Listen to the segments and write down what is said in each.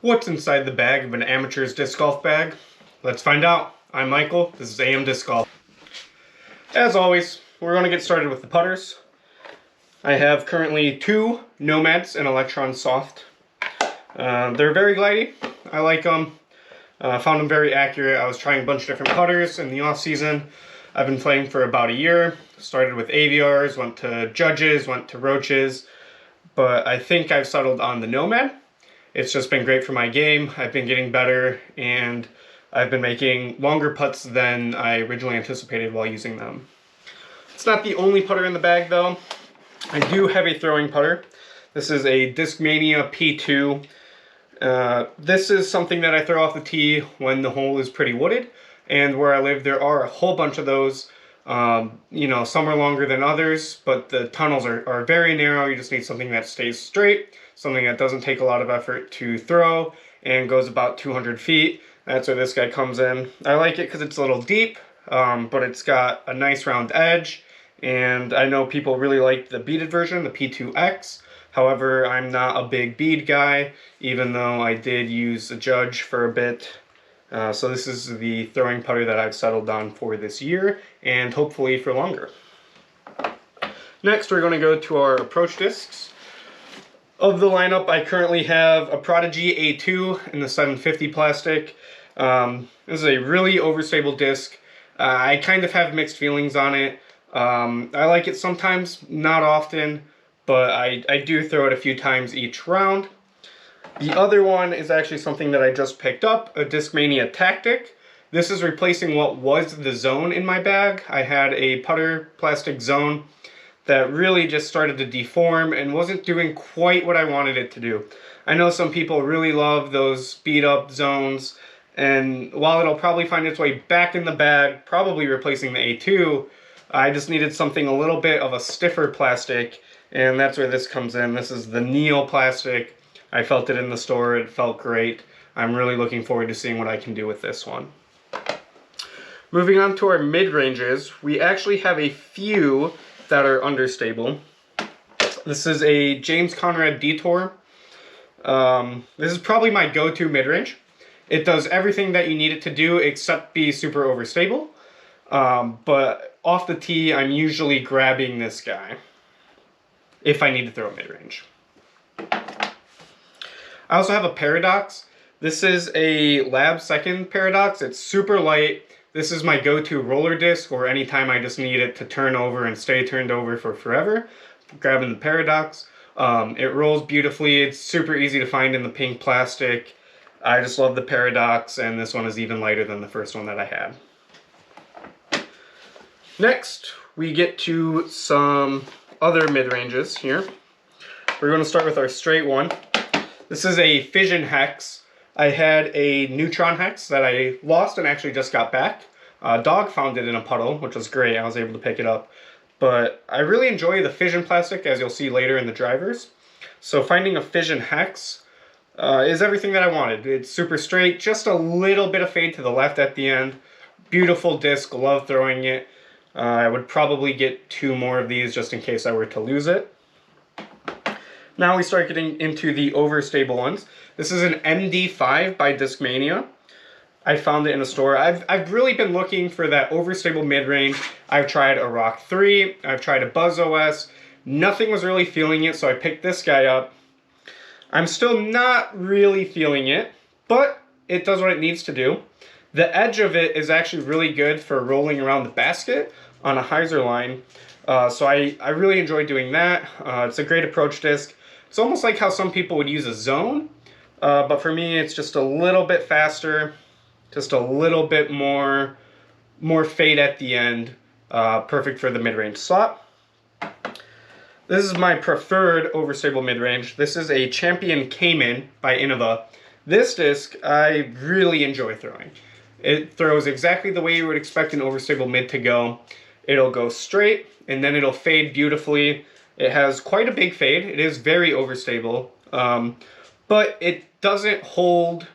What's inside the bag of an amateur's disc golf bag? Let's find out. I'm Michael, this is AM Disc Golf. As always, we're going to get started with the putters. I have currently two Nomads and Electron Soft. They're very glidey. I like them. Found them very accurate. I was trying a bunch of different putters in the off season. I've been playing for about a year. Started with AVRs, went to Judges, went to Roaches, but I think I've settled on the Nomad. It's just been great for my game. I've been getting better, and I've been making longer putts than I originally anticipated while using them. It's not the only putter in the bag though. I do have a throwing putter. This is a Discmania P2. This is something that I throw off the tee when the hole is pretty wooded, and where I live there are a whole bunch of those. You know, some are longer than others, but the tunnels are very narrow. You just need something that stays straight, something that doesn't take a lot of effort to throw, and goes about 200 feet. That's where this guy comes in. I like it because it's a little deep, but it's got a nice round edge, and I know people really like the beaded version, the P2X. However, I'm not a big bead guy, even though I did use a Judge for a bit. So this is the throwing putter that I've settled on for this year, and hopefully for longer. Next, we're going to go to our approach discs. Of the lineup, I currently have a Prodigy A2 in the 750 plastic. This is a really overstable disc. I kind of have mixed feelings on it. I like it sometimes, not often, but I do throw it a few times each round. The other one is actually something that I just picked up, a Discmania Tactic. This is replacing what was the Zone in my bag. I had a putter plastic Zone that really just started to deform and wasn't doing quite what I wanted it to do. I know some people really love those speed up Zones, and while it'll probably find its way back in the bag, probably replacing the A2, I just needed something a little bit of a stiffer plastic, and that's where this comes in. This is the Neo plastic. I felt it in the store, it felt great. I'm really looking forward to seeing what I can do with this one. Moving on to our mid-ranges, we actually have a few that are understable. This is a James Conrad Detour. This is probably my go-to mid-range. It does everything that you need it to do except be super overstable. But off the tee, I'm usually grabbing this guy if I need to throw a mid-range. I also have a Paradox. This is a Lab Second Paradox. It's super light. This is my go-to roller disc, or anytime I just need it to turn over and stay turned over for forever. Grabbing the Paradox. It rolls beautifully. It's super easy to find in the pink plastic. I just love the Paradox, and this one is even lighter than the first one that I had. Next, we get to some other mid-ranges here. We're going to start with our straight one. This is a Fission Hex. I had a Neutron Hex that I lost and actually just got back. Dog found it in a puddle, which was great. I was able to pick it up. But I really enjoy the Fission plastic, as you'll see later in the drivers. So finding a Fission Hex is everything that I wanted. It's super straight, just a little bit of fade to the left at the end. Beautiful disc, love throwing it. I would probably get two more of these just in case I were to lose it. Now we start getting into the overstable ones. This is an MD5 by Discmania. I found it in a store. I've really been looking for that overstable mid-range. I've tried a Rock 3, I've tried a Buzz OS. Nothing was really feeling it, so I picked this guy up. I'm still not really feeling it, but it does what it needs to do. The edge of it is actually really good for rolling around the basket on a hyzer line. So I really enjoy doing that. It's a great approach disc. It's almost like how some people would use a Zone, but for me it's just a little bit faster, just a little bit more fade at the end, perfect for the mid-range slot. This is my preferred overstable mid-range. This is a Champion Cayman by Innova. This disc I really enjoy throwing. It throws exactly the way you would expect an overstable mid to go. It'll go straight, and then it'll fade beautifully. It has quite a big fade. It is very overstable, but it doesn't hold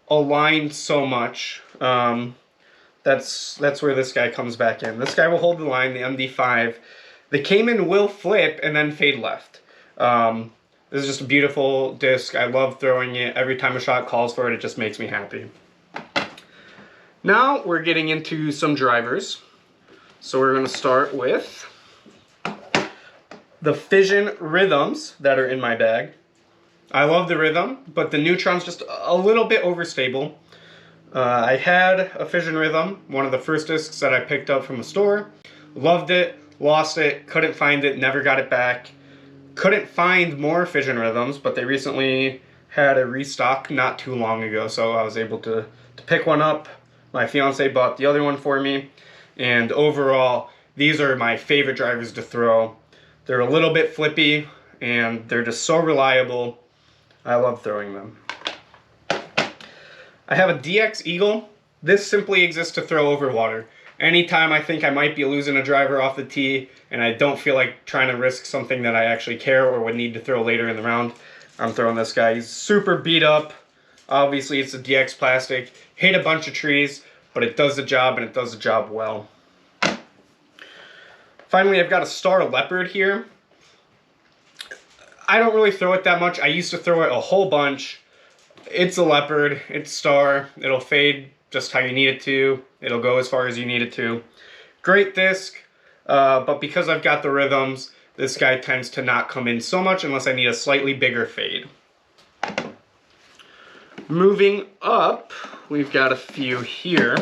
a line so much. That's where this guy comes back in. This guy will hold the line, the MD5. The Cayman will flip and then fade left. This is just a beautiful disc. I love throwing it. Every time a shot calls for it, it just makes me happy. Now we're getting into some drivers. So we're going to start with the Fission Rhythms that are in my bag. I love the Rhythm, but the Neutron's just a little bit overstable. I had a Fission Rhythm, one of the first discs that I picked up from the store. Loved it, lost it, couldn't find it, never got it back. Couldn't find more Fission Rhythms, but they recently had a restock not too long ago, so I was able to pick one up. My fiance bought the other one for me, and overall, these are my favorite drivers to throw. They're a little bit flippy, and they're just so reliable. I love throwing them. I have a DX Eagle. This simply exists to throw over water. Anytime I think I might be losing a driver off the tee and I don't feel like trying to risk something that I actually care or would need to throw later in the round, I'm throwing this guy. He's super beat up. Obviously, it's a DX plastic. Hit a bunch of trees, but it does the job, and it does the job well. Finally, I've got a Star Leopard here. I don't really throw it that much. I used to throw it a whole bunch. It's a Leopard. It's Star. It'll fade just how you need it to. It'll go as far as you need it to. Great disc, but because I've got the Rhythms, this guy tends to not come in so much unless I need a slightly bigger fade. Moving up, we've got a few here.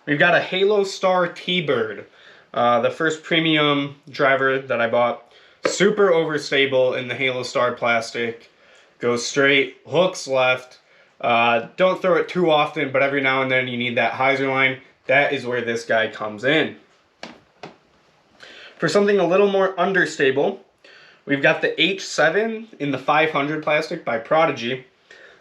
We've got a Halo Star T-Bird, the first premium driver that I bought. Super overstable in the Halo Star plastic. Goes straight, hooks left. Don't throw it too often, but every now and then you need that hyzer line. That is where this guy comes in. For something a little more understable, we've got the H7 in the 500 plastic by Prodigy.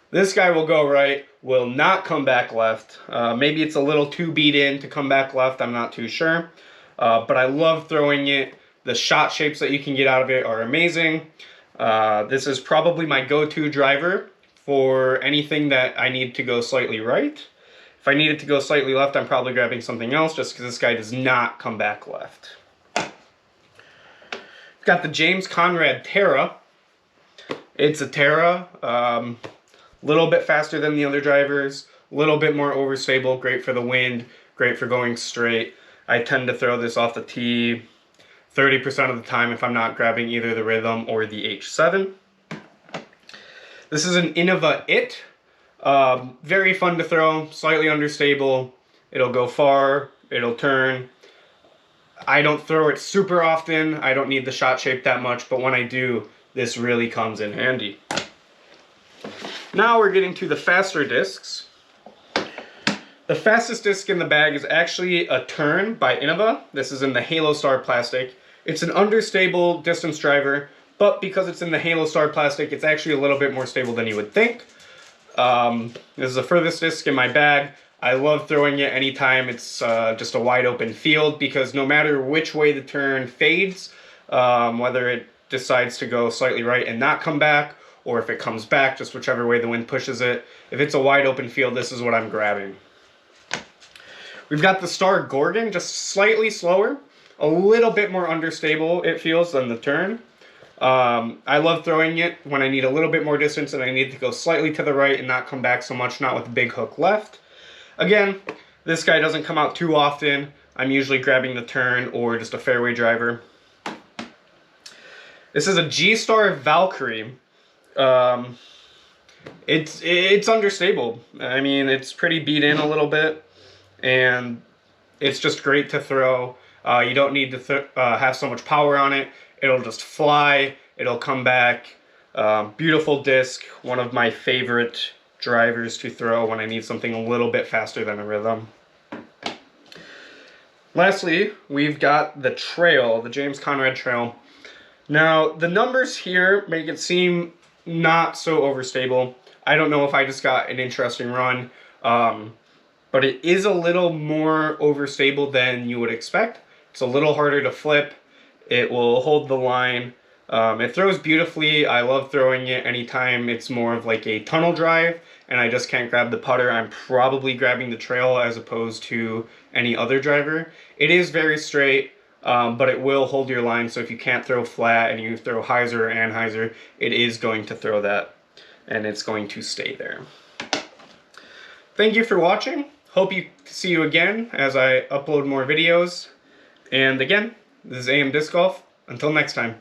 This guy will go right, will not come back left. Maybe it's a little too beat in to come back left, I'm not too sure. But I love throwing it. The shot shapes that you can get out of it are amazing. This is probably my go-to driver for anything that I need to go slightly right. If I need it to go slightly left, I'm probably grabbing something else just because this guy does not come back left. Got the James Conrad Terra. It's a Terra, little bit faster than the other drivers, a little bit more overstable, great for the wind, great for going straight. I tend to throw this off the tee 30% of the time if I'm not grabbing either the Rhythm or the H7. This is an Innova IT. Very fun to throw, slightly understable. It'll go far, it'll turn. I don't throw it super often. I don't need the shot shape that much, but when I do, this really comes in handy. Now we're getting to the faster discs. The fastest disc in the bag is actually a Turn by Innova. This is in the Halo Star plastic. It's an understable distance driver, but because it's in the Halo Star plastic, it's actually a little bit more stable than you would think. This is the furthest disc in my bag. I love throwing it anytime it's just a wide open field, because no matter which way the turn fades, whether it decides to go slightly right and not come back, or if it comes back, just whichever way the wind pushes it, if it's a wide open field, this is what I'm grabbing. We've got the Star Gorgon, just slightly slower, a little bit more understable, it feels, than the Turn. I love throwing it when I need a little bit more distance and I need to go slightly to the right and not come back so much, not with a big hook left. Again, this guy doesn't come out too often. I'm usually grabbing the Turn or just a fairway driver. This is a G-Star Valkyrie. It's understable. I mean, it's pretty beat in a little bit, and it's just great to throw. You don't need to have so much power on it. It'll just fly. It'll come back. Beautiful disc. One of my favorite drivers to throw when I need something a little bit faster than a Rhythm. Lastly, we've got the Trail, the James Conrad Trail. Now, the numbers here make it seem not so overstable. I don't know if I just got an interesting run, but it is a little more overstable than you would expect. It's a little harder to flip. It will hold the line. It throws beautifully. I love throwing it anytime it's more of like a tunnel drive and I just can't grab the putter. I'm probably grabbing the Trail as opposed to any other driver. It is very straight. but it will hold your line, so if you can't throw flat and you throw hyzer or anhyzer, it is going to throw that, and it's going to stay there. Thank you for watching. Hope you see you again as I upload more videos. And again, this is AM Disc Golf. Until next time.